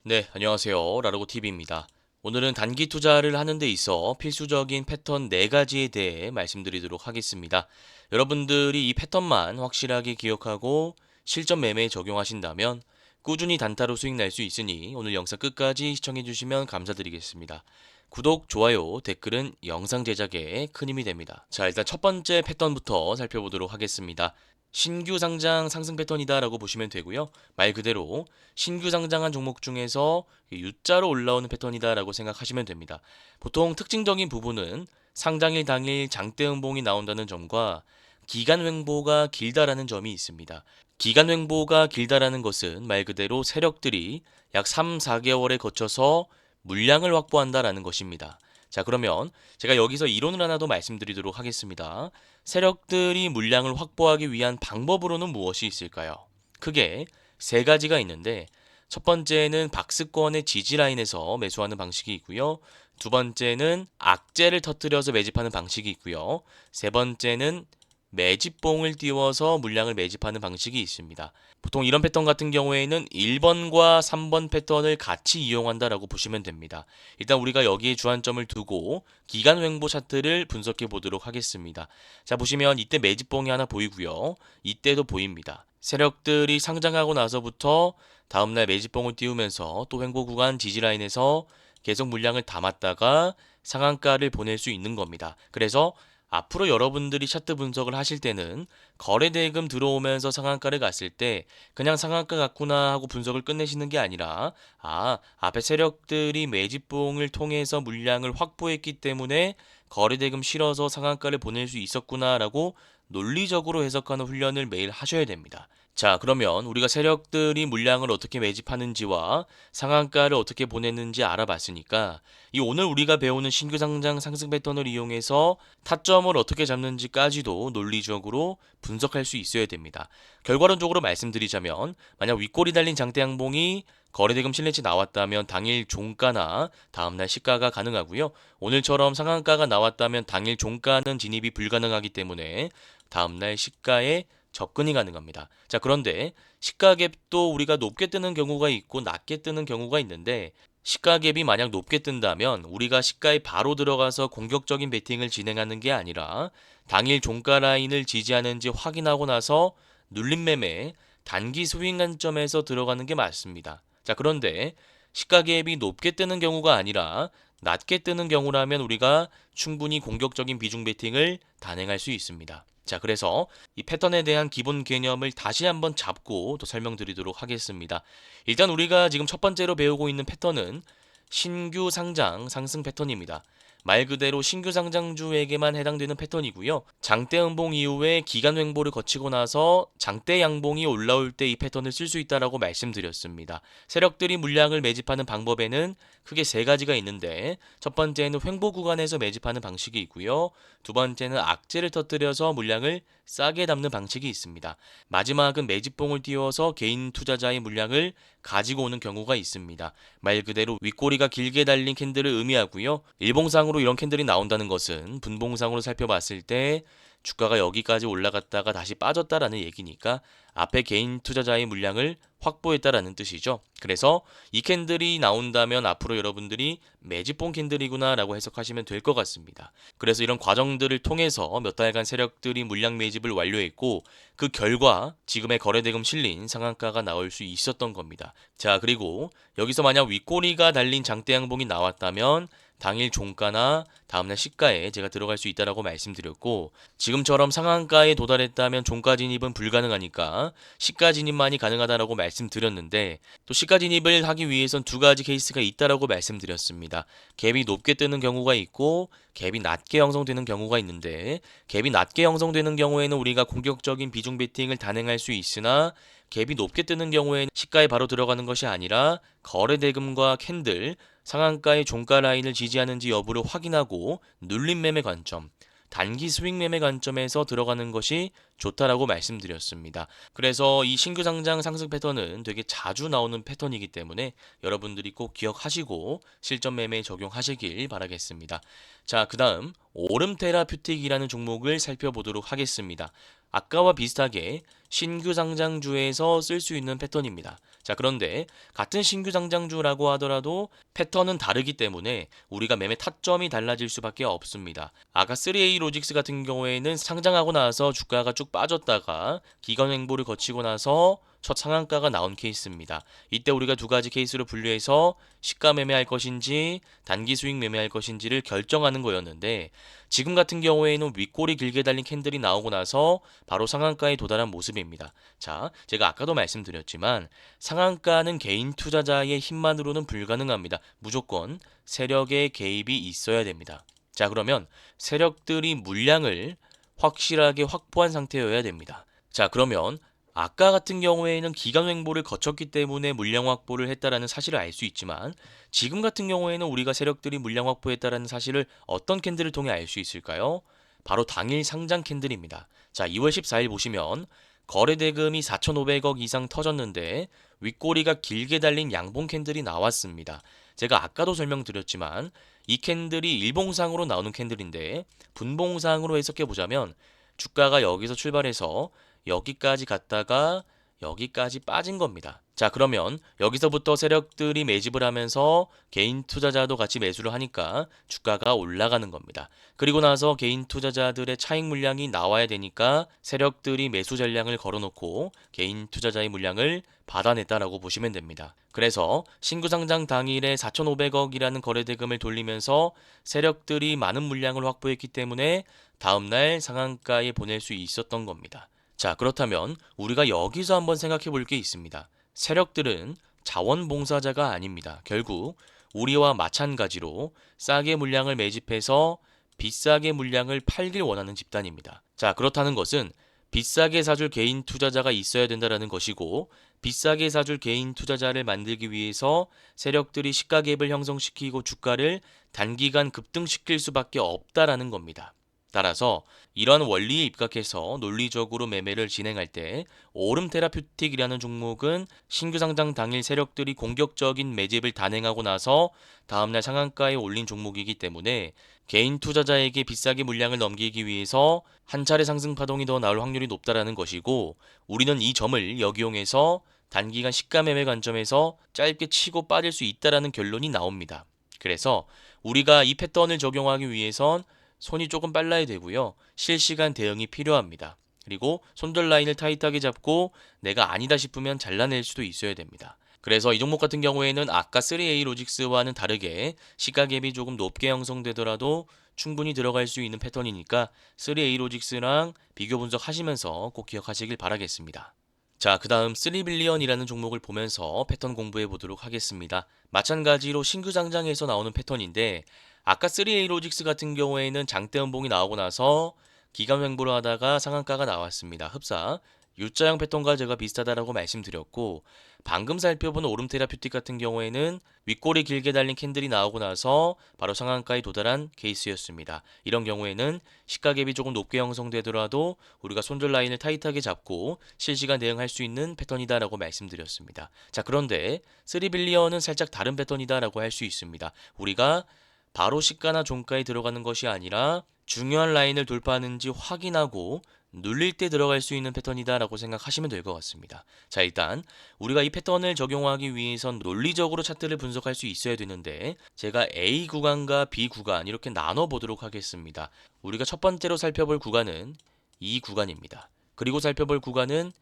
네, 안녕하세요. 라르고TV입니다. 오늘은 단기 투자를 하는 데 있어 필수적인 패턴 4가지에 대해 말씀드리도록 하겠습니다. 여러분들이 이 패턴만 확실하게 기억하고 실전 매매에 적용하신다면 꾸준히 단타로 수익 날 수 있으니 오늘 영상 끝까지 시청해 주시면 감사드리겠습니다. 구독, 좋아요, 댓글은 영상 제작에 큰 힘이 됩니다. 자, 일단 첫 번째 패턴부터 살펴보도록 하겠습니다. 신규 상장 상승 패턴이다라고 보시면 되고요. 말 그대로 신규 상장한 종목 중에서 U자로 올라오는 패턴이다라고 생각하시면 됩니다. 보통 특징적인 부분은 상장일 당일 장대 음봉이 나온다는 점과 기간 횡보가 길다라는 점이 있습니다. 기간 횡보가 길다라는 것은 말 그대로 세력들이 약 3, 4개월에 거쳐서 물량을 확보한다라는 것입니다. 자, 그러면 제가 여기서 이론을 하나 더 말씀드리도록 하겠습니다. 세력들이 물량을 확보하기 위한 방법으로는 무엇이 있을까요? 크게 세 가지가 있는데 첫 번째는 박스권의 지지 라인에서 매수하는 방식이 있고요. 두 번째는 악재를 터뜨려서 매집하는 방식이 있고요. 세 번째는 매집봉을 띄워서 물량을 매집하는 방식이 있습니다. 보통 이런 패턴 같은 경우에는 1번과 3번 패턴을 같이 이용한다라고 보시면 됩니다. 일단 우리가 여기에 주안점을 두고 기간 횡보 차트를 분석해 보도록 하겠습니다. 자, 보시면 이때 매집봉이 하나 보이고요. 이때도 보입니다. 세력들이 상장하고 나서부터 다음날 매집봉을 띄우면서 또 횡보 구간 지지라인에서 계속 물량을 담았다가 상한가를 보낼 수 있는 겁니다. 그래서 앞으로 여러분들이 차트 분석을 하실 때는 거래대금 들어오면서 상한가를 갔을 때 그냥 상한가 같구나 하고 분석을 끝내시는 게 아니라 앞에 세력들이 매집봉을 통해서 물량을 확보했기 때문에 거래대금 실어서 상한가를 보낼 수 있었구나라고 논리적으로 해석하는 훈련을 매일 하셔야 됩니다. 자, 그러면 우리가 세력들이 물량을 어떻게 매집하는지와 상한가를 어떻게 보냈는지 알아봤으니까 이 오늘 우리가 배우는 신규 상장 상승 패턴을 이용해서 타점을 어떻게 잡는지까지도 논리적으로 분석할 수 있어야 됩니다. 결과론적으로 말씀드리자면 만약 윗골이 달린 장대 양봉이 거래대금 실내치 나왔다면 당일 종가나 다음날 시가가 가능하고요. 오늘처럼 상한가가 나왔다면 당일 종가는 진입이 불가능하기 때문에 다음날 시가에 접근이 가능합니다. 자, 그런데 시가 갭도 우리가 높게 뜨는 경우가 있고 낮게 뜨는 경우가 있는데 시가 갭이 만약 높게 뜬다면 우리가 시가에 바로 들어가서 공격적인 베팅을 진행하는 게 아니라 당일 종가 라인을 지지하는지 확인하고 나서 눌림 매매 단기 스윙 관점에서 들어가는 게 맞습니다. 자, 그런데 시가 갭이 높게 뜨는 경우가 아니라 낮게 뜨는 경우라면 우리가 충분히 공격적인 비중 베팅을 단행할 수 있습니다. 자, 그래서 이 패턴에 대한 기본 개념을 다시 한번 잡고 또 설명드리도록 하겠습니다. 일단 우리가 지금 첫 번째로 배우고 있는 패턴은 신규 상장 상승 패턴입니다. 말 그대로 신규 상장주에게만 해당되는 패턴이고요. 장대 음봉 이후에 기간 횡보를 거치고 나서 장대 양봉이 올라올 때 이 패턴을 쓸 수 있다라고 말씀드렸습니다. 세력들이 물량을 매집하는 방법에는 크게 세 가지가 있는데 첫 번째는 횡보 구간에서 매집하는 방식이 있고요. 두 번째는 악재를 터뜨려서 물량을 싸게 담는 방식이 있습니다. 마지막은 매집봉을 띄워서 개인 투자자의 물량을 가지고 오는 경우가 있습니다. 말 그대로 윗꼬리가 길게 달린 캔들을 의미하고요. 일봉상으로 이런 캔들이 나온다는 것은 분봉상으로 살펴봤을 때 주가가 여기까지 올라갔다가 다시 빠졌다라는 얘기니까 앞에 개인 투자자의 물량을 확보했다라는 뜻이죠. 그래서 이 캔들이 나온다면 앞으로 여러분들이 매집봉 캔들이구나 라고 해석하시면 될 것 같습니다. 그래서 이런 과정들을 통해서 몇 달간 세력들이 물량 매집을 완료했고 그 결과 지금의 거래대금 실린 상한가가 나올 수 있었던 겁니다. 자, 그리고 여기서 만약 윗꼬리가 달린 장대 양봉이 나왔다면 당일 종가나 다음날 시가에 제가 들어갈 수 있다라고 말씀드렸고 지금처럼 상한가에 도달했다면 종가 진입은 불가능하니까 시가 진입만이 가능하다라고 말씀드렸는데 또 시가 진입을 하기 위해선 두 가지 케이스가 있다라고 말씀드렸습니다. 갭이 높게 뜨는 경우가 있고 갭이 낮게 형성되는 경우가 있는데 갭이 낮게 형성되는 경우에는 우리가 공격적인 비중 베팅을 단행할 수 있으나 갭이 높게 뜨는 경우에는 시가에 바로 들어가는 것이 아니라 거래 대금과 캔들, 상한가의 종가 라인을 지지하는지 여부를 확인하고 눌림 매매 관점, 단기 스윙 매매 관점에서 들어가는 것이 좋다라고 말씀드렸습니다. 그래서 이 신규 상장 상승 패턴은 되게 자주 나오는 패턴이기 때문에 여러분들이 꼭 기억하시고 실전 매매에 적용하시길 바라겠습니다. 자, 그다음 오름 테라퓨틱이라는 종목을 살펴보도록 하겠습니다. 아까와 비슷하게 신규 상장주에서 쓸 수 있는 패턴입니다. 자, 그런데 같은 신규 상장주라고 하더라도 패턴은 다르기 때문에 우리가 매매 타점이 달라질 수밖에 없습니다. 아까 3A 로직스 같은 경우에는 상장하고 나서 주가가 쭉 빠졌다가 기관 횡보를 거치고 나서 첫 상한가가 나온 케이스입니다. 이때 우리가 두 가지 케이스로 분류해서 시가 매매할 것인지 단기 수익 매매할 것인지를 결정하는 거였는데, 지금 같은 경우에는 윗골이 길게 달린 캔들이 나오고 나서 바로 상한가에 도달한 모습입니다. 자, 제가 아까도 말씀드렸지만 상한가는 개인 투자자의 힘만으로는 불가능합니다. 무조건 세력의 개입이 있어야 됩니다. 자, 그러면 세력들이 물량을 확실하게 확보한 상태여야 됩니다. 자, 그러면 아까 같은 경우에는 기간 횡보를 거쳤기 때문에 물량 확보를 했다라는 사실을 알 수 있지만, 지금 같은 경우에는 우리가 세력들이 물량 확보했다라는 사실을 어떤 캔들을 통해 알 수 있을까요? 바로 당일 상장 캔들입니다. 자, 2월 14일 보시면 거래 대금이 4,500억 이상 터졌는데 윗꼬리가 길게 달린 양봉 캔들이 나왔습니다. 제가 아까도 설명드렸지만 이 캔들이 일봉상으로 나오는 캔들인데, 분봉상으로 해석해 보자면 주가가 여기서 출발해서 여기까지 갔다가 여기까지 빠진 겁니다. 자, 그러면 여기서부터 세력들이 매집을 하면서 개인 투자자도 같이 매수를 하니까 주가가 올라가는 겁니다. 그리고 나서 개인 투자자들의 차익 물량이 나와야 되니까 세력들이 매수 전량을 걸어놓고 개인 투자자의 물량을 받아냈다라고 보시면 됩니다. 그래서 신규 상장 당일에 4,500억이라는 거래 대금을 돌리면서 세력들이 많은 물량을 확보했기 때문에 다음날 상한가에 보낼 수 있었던 겁니다. 자, 그렇다면 우리가 여기서 한번 생각해 볼 게 있습니다. 세력들은 자원봉사자가 아닙니다. 결국 우리와 마찬가지로 싸게 물량을 매집해서 비싸게 물량을 팔길 원하는 집단입니다. 자, 그렇다는 것은 비싸게 사줄 개인 투자자가 있어야 된다는 것이고, 비싸게 사줄 개인 투자자를 만들기 위해서 세력들이 시가 갭을 형성시키고 주가를 단기간 급등시킬 수밖에 없다라는 겁니다. 따라서 이러한 원리에 입각해서 논리적으로 매매를 진행할 때 오름 테라퓨틱이라는 종목은 신규 상장 당일 세력들이 공격적인 매집을 단행하고 나서 다음날 상한가에 올린 종목이기 때문에 개인 투자자에게 비싸게 물량을 넘기기 위해서 한 차례 상승 파동이 더 나올 확률이 높다라는 것이고, 우리는 이 점을 역이용해서 단기간 시가 매매 관점에서 짧게 치고 빠질 수 있다라는 결론이 나옵니다. 그래서 우리가 이 패턴을 적용하기 위해선 손이 조금 빨라야 되고요. 실시간 대응이 필요합니다. 그리고 손절 라인을 타이트하게 잡고 내가 아니다 싶으면 잘라낼 수도 있어야 됩니다. 그래서 이 종목 같은 경우에는 아까 3A 로직스와는 다르게 시가 갭이 조금 높게 형성되더라도 충분히 들어갈 수 있는 패턴이니까 3A 로직스랑 비교 분석하시면서 꼭 기억하시길 바라겠습니다. 자, 그 다음 3빌리언이라는 종목을 보면서 패턴 공부해 보도록 하겠습니다. 마찬가지로 신규 상장에서 나오는 패턴인데, 아까 3A 로직스 같은 경우에는 장대 음봉이 나오고 나서 기간 횡보를 하다가 상한가가 나왔습니다. 흡사 U자형 패턴과 제가 비슷하다라고 말씀드렸고, 방금 살펴본 오름 테라퓨틱 같은 경우에는 윗골이 길게 달린 캔들이 나오고 나서 바로 상한가에 도달한 케이스였습니다. 이런 경우에는 시가 갭이 조금 높게 형성되더라도 우리가 손절 라인을 타이트하게 잡고 실시간 대응할 수 있는 패턴이다라고 말씀드렸습니다. 자, 그런데 3빌리언은 살짝 다른 패턴이다라고 할 수 있습니다. 우리가 바로 시가나 종가에 들어가는 것이 아니라 중요한 라인을 돌파하는지 확인하고 눌릴 때 들어갈 수 있는 패턴이다라고 생각하시면 될 것 같습니다. 자, 일단 우리가 이 패턴을 적용하기 위해선 논리적으로 차트를 분석할 수 있어야 되는데, 제가 A 구간과 B 구간 이렇게 나눠 보도록 하겠습니다. 우리가 첫 번째로 살펴볼 구간은 이 구간입니다. 그리고 살펴볼 구간은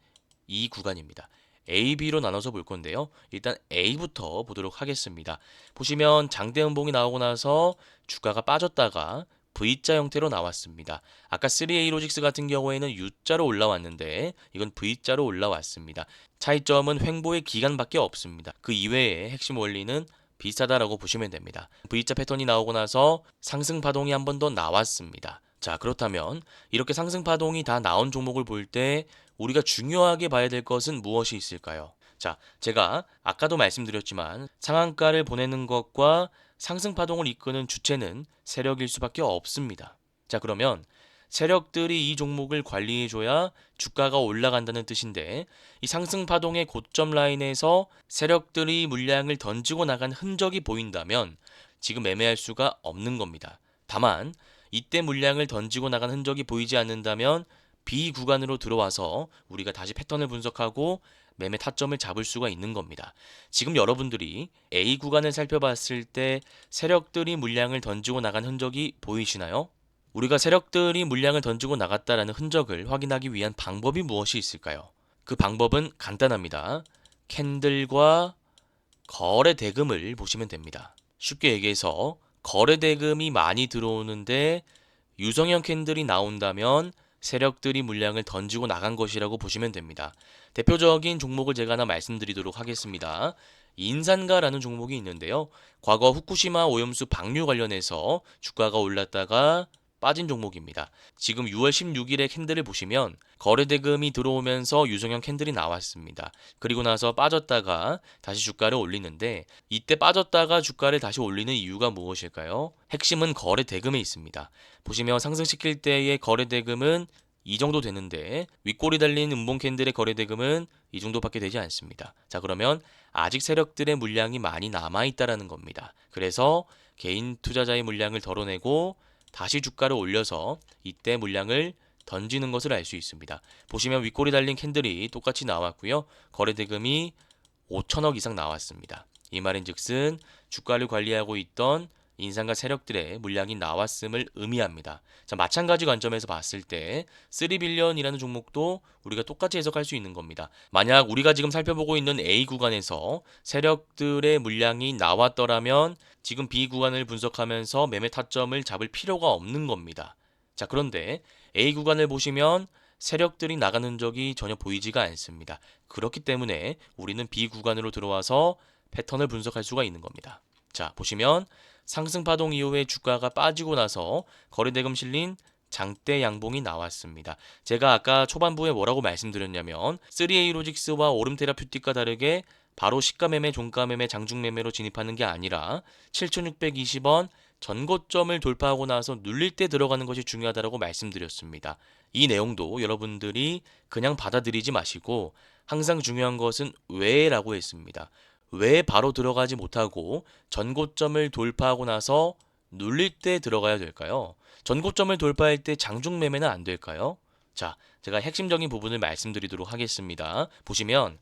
이 구간입니다. A, B로 나눠서 볼 건데요. 일단 A부터 보도록 하겠습니다. 보시면 장대 음봉이 나오고 나서 주가가 빠졌다가 V자 형태로 나왔습니다. 아까 3A 로직스 같은 경우에는 U자로 올라왔는데 이건 V자로 올라왔습니다. 차이점은 횡보의 기간밖에 없습니다. 그 이외의 핵심 원리는 비슷하다라고 보시면 됩니다. V자 패턴이 나오고 나서 상승 파동이 한 번 더 나왔습니다. 자, 그렇다면 이렇게 상승 파동이 다 나온 종목을 볼 때 우리가 중요하게 봐야 될 것은 무엇이 있을까요? 자, 제가 아까도 말씀드렸지만 상한가를 보내는 것과 상승 파동을 이끄는 주체는 세력일 수밖에 없습니다. 자, 그러면 세력들이 이 종목을 관리해줘야 주가가 올라간다는 뜻인데, 이 상승 파동의 고점 라인에서 세력들이 물량을 던지고 나간 흔적이 보인다면 지금 매매할 수가 없는 겁니다. 다만 이때 물량을 던지고 나간 흔적이 보이지 않는다면 B 구간으로 들어와서 우리가 다시 패턴을 분석하고 매매 타점을 잡을 수가 있는 겁니다. 지금 여러분들이 A 구간을 살펴봤을 때 세력들이 물량을 던지고 나간 흔적이 보이시나요? 우리가 세력들이 물량을 던지고 나갔다라는 흔적을 확인하기 위한 방법이 무엇이 있을까요? 그 방법은 간단합니다. 캔들과 거래 대금을 보시면 됩니다. 쉽게 얘기해서 거래 대금이 많이 들어오는데 유성형 캔들이 나온다면 세력들이 물량을 던지고 나간 것이라고 보시면 됩니다. 대표적인 종목을 제가 하나 말씀드리도록 하겠습니다. 인산가라는 종목이 있는데요. 과거 후쿠시마 오염수 방류 관련해서 주가가 올랐다가 빠진 종목입니다. 지금 6월 16일에 캔들을 보시면 거래대금이 들어오면서 유성형 캔들이 나왔습니다. 그리고 나서 빠졌다가 다시 주가를 올리는데 이때 빠졌다가 주가를 다시 올리는 이유가 무엇일까요? 핵심은 거래대금에 있습니다. 보시면 상승시킬 때의 거래대금은 이 정도 되는데 윗골이 달린 음봉 캔들의 거래대금은 이 정도밖에 되지 않습니다. 자, 그러면 아직 세력들의 물량이 많이 남아있다라는 겁니다. 그래서 개인 투자자의 물량을 덜어내고 다시 주가를 올려서 이때 물량을 던지는 것을 알 수 있습니다. 보시면 윗골이 달린 캔들이 똑같이 나왔고요. 거래대금이 5천억 이상 나왔습니다. 이 말인즉슨 주가를 관리하고 있던 인상가 세력들의 물량이 나왔음을 의미합니다. 자, 마찬가지 관점에서 봤을 때 3빌리언이라는 종목도 우리가 똑같이 해석할 수 있는 겁니다. 만약 우리가 지금 살펴보고 있는 A 구간에서 세력들의 물량이 나왔더라면 지금 B 구간을 분석하면서 매매 타점을 잡을 필요가 없는 겁니다. 자, 그런데 A 구간을 보시면 세력들이 나가는 흔적이 전혀 보이지가 않습니다. 그렇기 때문에 우리는 B 구간으로 들어와서 패턴을 분석할 수가 있는 겁니다. 자, 보시면 상승 파동 이후에 주가가 빠지고 나서 거래대금 실린 장대 양봉이 나왔습니다. 제가 아까 초반부에 뭐라고 말씀드렸냐면 3A 로직스와 오름테라퓨틱과 다르게 바로 시가매매, 종가매매, 장중매매로 진입하는 게 아니라 7,620원 전고점을 돌파하고 나서 눌릴 때 들어가는 것이 중요하다고 말씀드렸습니다. 이 내용도 여러분들이 그냥 받아들이지 마시고 항상 중요한 것은 왜라고 했습니다. 왜 바로 들어가지 못하고 전고점을 돌파하고 나서 눌릴 때 들어가야 될까요? 전고점을 돌파할 때 장중 매매는 안 될까요? 자, 제가 핵심적인 부분을 말씀드리도록 하겠습니다. 보시면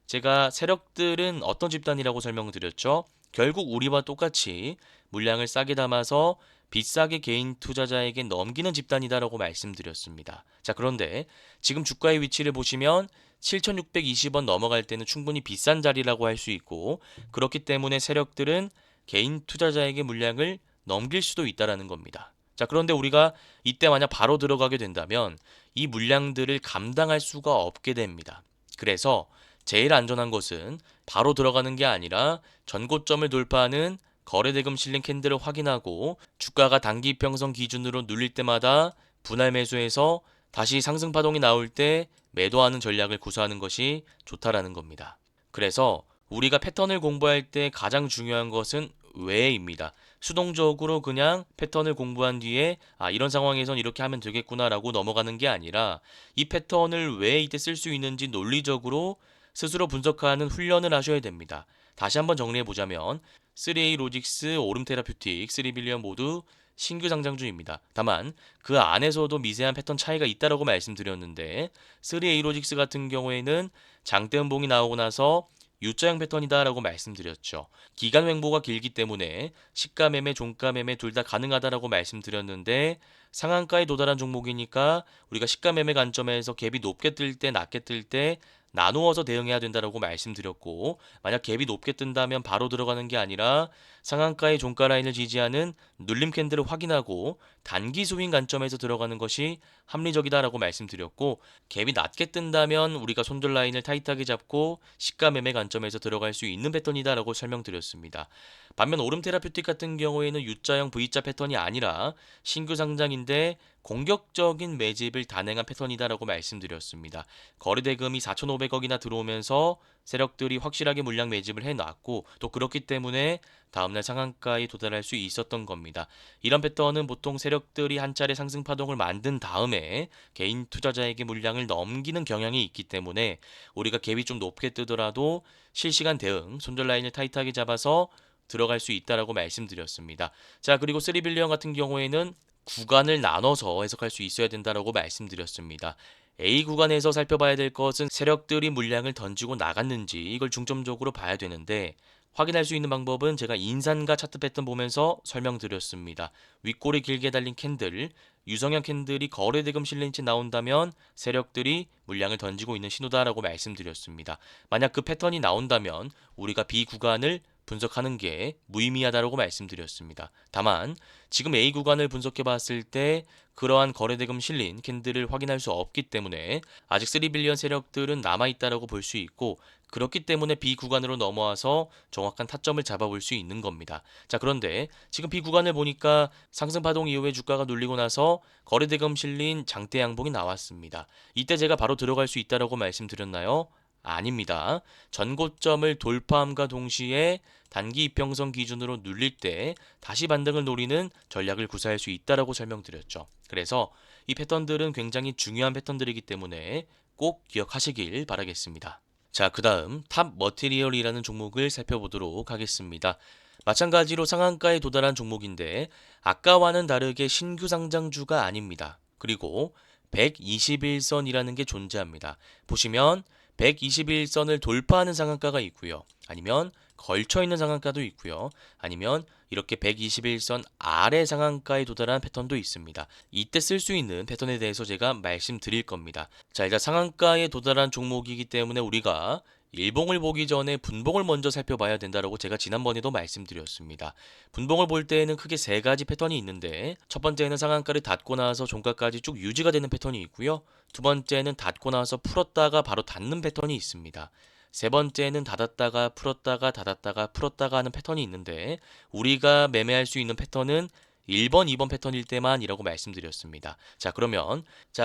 제가 세력들은 어떤 집단이라고 설명드렸죠? 결국 우리와 똑같이 물량을 싸게 담아서 비싸게 개인 투자자에게 넘기는 집단이다라고 말씀드렸습니다. 자, 그런데 지금 주가의 위치를 보시면 7,620원 넘어갈 때는 충분히 비싼 자리라고 할 수 있고 그렇기 때문에 세력들은 개인 투자자에게 물량을 넘길 수도 있다라는 겁니다. 자, 그런데 우리가 이때 만약 바로 들어가게 된다면 이 물량들을 감당할 수가 없게 됩니다. 그래서 제일 안전한 것은 바로 들어가는 게 아니라 전고점을 돌파하는 거래대금 실린 캔들을 확인하고 주가가 단기 이평선 기준으로 눌릴 때마다 분할 매수해서 다시 상승 파동이 나올 때 매도하는 전략을 구사하는 것이 좋다라는 겁니다. 그래서 우리가 패턴을 공부할 때 가장 중요한 것은 왜입니다. 수동적으로 그냥 패턴을 공부한 뒤에 이런 상황에선 이렇게 하면 되겠구나라고 넘어가는 게 아니라 이 패턴을 왜 이때 쓸 수 있는지 논리적으로 스스로 분석하는 훈련을 하셔야 됩니다. 다시 한번 정리해 보자면 3A 로직스, 오름테라퓨틱, 3빌리언 모두 신규 상장주입니다. 다만 그 안에서도 미세한 패턴 차이가 있다라고 말씀드렸는데 3A 로직스 같은 경우에는 장대 음봉이 나오고 나서 U자형 패턴이다라고 말씀드렸죠. 기간 횡보가 길기 때문에 시가 매매, 종가 매매 둘 다 가능하다라고 말씀드렸는데 상한가에 도달한 종목이니까 우리가 시가 매매 관점에서 갭이 높게 뜰 때, 낮게 뜰 때 나누어서 대응해야 된다라고 말씀드렸고 만약 갭이 높게 뜬다면 바로 들어가는 게 아니라 상한가의 종가 라인을 지지하는 눌림 캔들을 확인하고 단기 스윙 관점에서 들어가는 것이 합리적이다라고 말씀드렸고 갭이 낮게 뜬다면 우리가 손절 라인을 타이트하게 잡고 시가 매매 관점에서 들어갈 수 있는 패턴이다라고 설명드렸습니다. 반면 오름테라퓨틱 같은 경우에는 U자형 V자 패턴이 아니라 신규 상장인데 공격적인 매집을 단행한 패턴이다라고 말씀드렸습니다. 거래대금이 4,500억이나 들어오면서 세력들이 확실하게 물량 매집을 해놨고 또 그렇기 때문에 다음날 상한가에 도달할 수 있었던 겁니다. 이런 패턴은 보통 세력들이 한 차례 상승 파동을 만든 다음에 개인 투자자에게 물량을 넘기는 경향이 있기 때문에 우리가 갭이 좀 높게 뜨더라도 실시간 대응, 손절 라인을 타이트하게 잡아서 들어갈 수 있다라고 말씀드렸습니다. 자, 그리고 3빌리언 같은 경우에는 구간을 나눠서 해석할 수 있어야 된다라고 말씀드렸습니다. A 구간에서 살펴봐야 될 것은 세력들이 물량을 던지고 나갔는지 이걸 중점적으로 봐야 되는데 확인할 수 있는 방법은 제가 인산과 차트 패턴 보면서 설명드렸습니다. 윗꼬리 길게 달린 캔들, 유성형 캔들이 거래대금 실린 채 나온다면 세력들이 물량을 던지고 있는 신호다라고 말씀드렸습니다. 만약 그 패턴이 나온다면 우리가 B 구간을 분석하는 게 무의미하다고 말씀드렸습니다. 다만 지금 A 구간을 분석해 봤을 때 그러한 거래대금 실린 캔들을 확인할 수 없기 때문에 아직 3빌리언 세력들은 남아있다고 볼 수 있고 그렇기 때문에 B 구간으로 넘어와서 정확한 타점을 잡아볼 수 있는 겁니다. 자, 그런데 지금 B 구간을 보니까 상승 파동 이후에 주가가 눌리고 나서 거래대금 실린 장대 양봉이 나왔습니다. 이때 제가 바로 들어갈 수 있다고 말씀드렸나요? 아닙니다. 전고점을 돌파함과 동시에 단기 이평선 기준으로 눌릴 때 다시 반등을 노리는 전략을 구사할 수 있다라고 설명드렸죠. 그래서 이 패턴들은 굉장히 중요한 패턴들이기 때문에 꼭 기억하시길 바라겠습니다. 자, 그 다음 탑 머티리얼이라는 종목을 살펴보도록 하겠습니다. 마찬가지로 상한가에 도달한 종목인데 아까와는 다르게 신규 상장주가 아닙니다. 그리고 121선이라는 게 존재합니다. 보시면 121선을 돌파하는 상한가가 있고요. 아니면 걸쳐있는 상한가도 있고요. 아니면 이렇게 121선 아래 상한가에 도달한 패턴도 있습니다. 이때 쓸 수 있는 패턴에 대해서 제가 말씀드릴 겁니다. 자, 일단 상한가에 도달한 종목이기 때문에 우리가 일봉을 보기 전에 분봉을 먼저 살펴봐야 된다고 제가 지난번에도 말씀드렸습니다. 분봉을 볼 때에는 크게 세 가지 패턴이 있는데 첫 번째는 상한가를 닫고 나서 종가까지 쭉 유지가 되는 패턴이 있고요. 두 번째는 닫고 나서 풀었다가 바로 닫는 패턴이 있습니다. 세 번째는 닫았다가 풀었다가 닫았다가 풀었다가 하는 패턴이 있는데 우리가 매매할 수 있는 패턴은 1번, 2번 패턴일 때만이라고 말씀드렸습니다.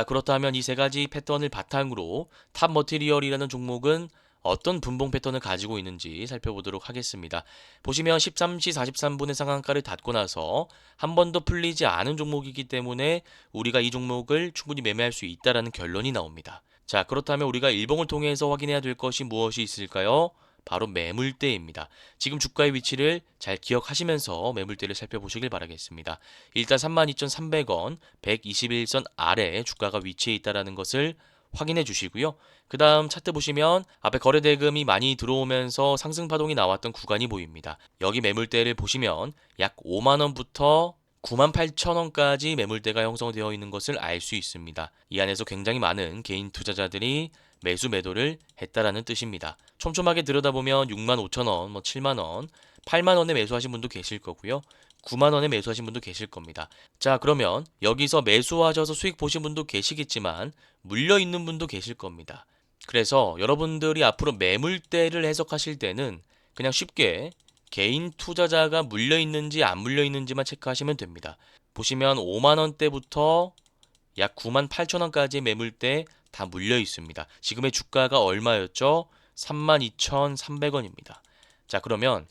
그렇다면 이 세 가지 패턴을 바탕으로 탑 머티리얼이라는 종목은 어떤 분봉 패턴을 가지고 있는지 살펴보도록 하겠습니다. 보시면 13시 43분의 상한가를 닫고 나서 한 번도 풀리지 않은 종목이기 때문에 우리가 이 종목을 충분히 매매할 수 있다는 결론이 나옵니다. 자, 그렇다면 우리가 일봉을 통해서 확인해야 될 것이 무엇이 있을까요? 바로 매물대입니다. 지금 주가의 위치를 잘 기억하시면서 매물대를 살펴보시길 바라겠습니다. 일단 32,300원 121선 아래 주가가 위치해 있다는 것을 확인해 주시고요. 그 다음 차트 보시면 앞에 거래대금이 많이 들어오면서 상승 파동이 나왔던 구간이 보입니다. 여기 매물대를 보시면 약 5만원부터 98,000원까지 매물대가 형성되어 있는 것을 알 수 있습니다. 이 안에서 굉장히 많은 개인 투자자들이 매수 매도를 했다라는 뜻입니다. 촘촘하게 들여다보면 65,000원, 7만원, 8만원에 매수하신 분도 계실 거고요. 9만원에 매수하신 분도 계실 겁니다. 자, 그러면 여기서 매수하셔서 수익 보신 분도 계시겠지만 물려있는 분도 계실 겁니다. 그래서 여러분들이 앞으로 매물대를 해석하실 때는 그냥 쉽게 개인 투자자가 물려있는지 안 물려있는지만 체크하시면 됩니다. 보시면 5만원대부터 약 98,000원까지의 매물대 다 물려 있습니다. 지금의 주가가 얼마였죠? 32,300원입니다. 자, 그러면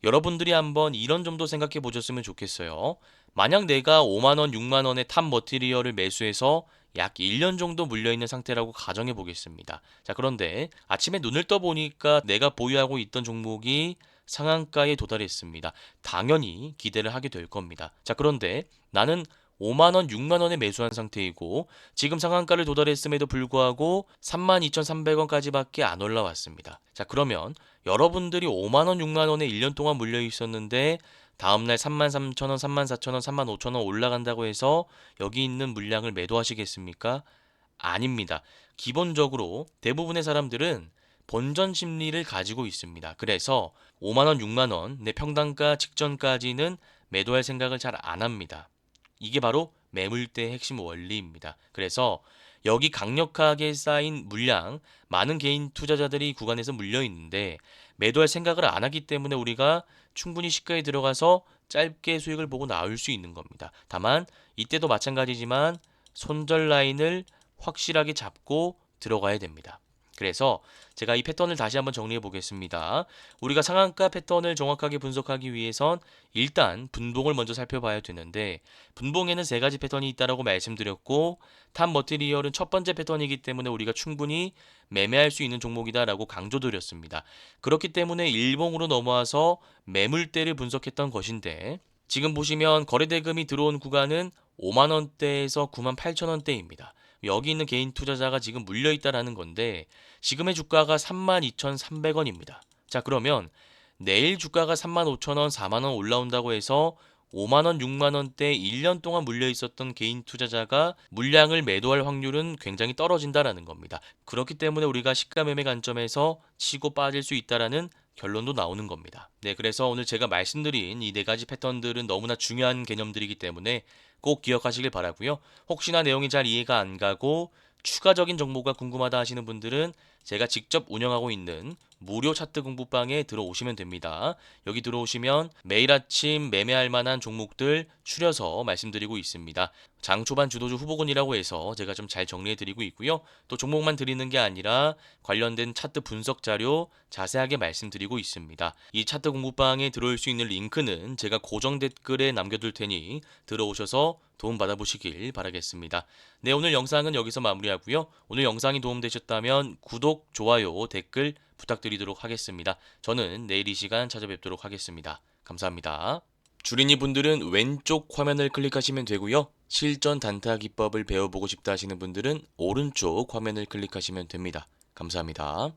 여러분들이 한번 이런 점도 생각해 보셨으면 좋겠어요. 만약 내가 5만원, 6만원의 탑 머티리얼을 매수해서 약 1년 정도 물려있는 상태라고 가정해 보겠습니다. 자, 그런데 아침에 눈을 떠보니까 내가 보유하고 있던 종목이 상한가에 도달했습니다. 당연히 기대를 하게 될 겁니다. 자, 그런데 나는 5만원, 6만원에 매수한 상태이고 지금 상한가를 도달했음에도 불구하고 32,300원까지밖에 안 올라왔습니다. 자, 그러면 여러분들이 5만원, 6만원에 1년 동안 물려 있었는데 다음날 33,000원, 34,000원, 35,000원 올라간다고 해서 여기 있는 물량을 매도하시겠습니까? 아닙니다. 기본적으로 대부분의 사람들은 본전 심리를 가지고 있습니다. 그래서 5만원, 6만원 내 평단가 직전까지는 매도할 생각을 잘 안 합니다. 이게 바로 매물대의 핵심 원리입니다. 그래서 여기 강력하게 쌓인 물량, 많은 개인 투자자들이 이 구간에서 물려 있는데 매도할 생각을 안 하기 때문에 우리가 충분히 시가에 들어가서 짧게 수익을 보고 나올 수 있는 겁니다. 다만 이때도 마찬가지지만 손절 라인을 확실하게 잡고 들어가야 됩니다. 그래서 제가 이 패턴을 다시 한번 정리해 보겠습니다. 우리가 상한가 패턴을 정확하게 분석하기 위해선 일단 분봉을 먼저 살펴봐야 되는데 분봉에는 세 가지 패턴이 있다고 말씀드렸고 탑 머티리얼은 첫 번째 패턴이기 때문에 우리가 충분히 매매할 수 있는 종목이다라고 강조드렸습니다. 그렇기 때문에 일봉으로 넘어와서 매물대를 분석했던 것인데 지금 보시면 거래대금이 들어온 구간은 5만 원대에서 9만 8천 원대입니다. 여기 있는 개인 투자자가 지금 물려 있다라는 건데 지금의 주가가 32,300원입니다. 자, 그러면 내일 주가가 35,000원, 4만 원 올라온다고 해서 5만 원, 6만 원대 1년 동안 물려 있었던 개인 투자자가 물량을 매도할 확률은 굉장히 떨어진다라는 겁니다. 그렇기 때문에 우리가 시가 매매 관점에서 치고 빠질 수 있다라는 결론도 나오는 겁니다. 네, 그래서 오늘 제가 말씀드린 이 네 가지 패턴들은 너무나 중요한 개념들이기 때문에 꼭 기억하시길 바라고요. 혹시나 내용이 잘 이해가 안 가고 추가적인 정보가 궁금하다 하시는 분들은 제가 직접 운영하고 있는 무료 차트 공부방에 들어오시면 됩니다. 여기 들어오시면 매일 아침 매매할 만한 종목들 추려서 말씀드리고 있습니다. 장 초반 주도주 후보군이라고 해서 제가 좀 잘 정리해 드리고 있고요. 또 종목만 드리는 게 아니라 관련된 차트 분석 자료 자세하게 말씀드리고 있습니다. 이 차트 공부방에 들어올 수 있는 링크는 제가 고정 댓글에 남겨둘 테니 들어오셔서 도움 받아보시길 바라겠습니다. 네, 오늘 영상은 여기서 마무리하고요. 오늘 영상이 도움되셨다면 구독, 좋아요, 댓글 부탁드리도록 하겠습니다. 저는 내일 이 시간 찾아뵙도록 하겠습니다. 감사합니다. 주린이 분들은 왼쪽 화면을 클릭하시면 되고요. 실전 단타 기법을 배워보고 싶다 하시는 분들은 오른쪽 화면을 클릭하시면 됩니다. 감사합니다.